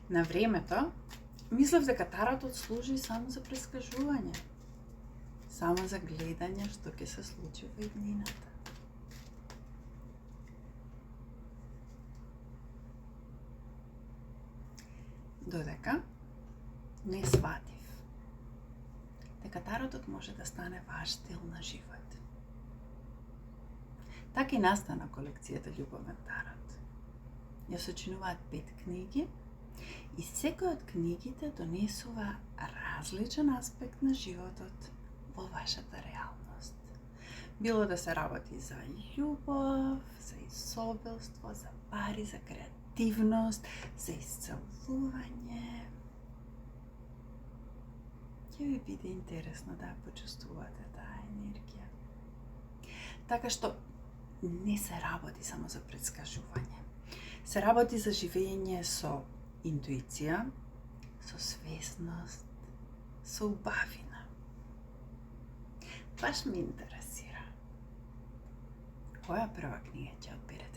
На времето, мислев дека таротот служи само за прескажување, само за гледање што ќе се случи во иднината. Додека не сватив дека таротот може да стане ваш стил на живот. Така и настана колекцијата Љубовен тарот. Ја сочинуваат 5 книги и секој од книгите донесува различен аспект на животот во вашата реалност. Било да се работи за љубов, за изобилство, за пари, за креативност, за исцелување. Ќе ви биде интересно да ја почувствувате таа енергија. Така што не се работи само за предскажување. Се работи за живење со интуиција, со свесност, со убавина. Баш ме интересира. Која прва книга ќе одберете?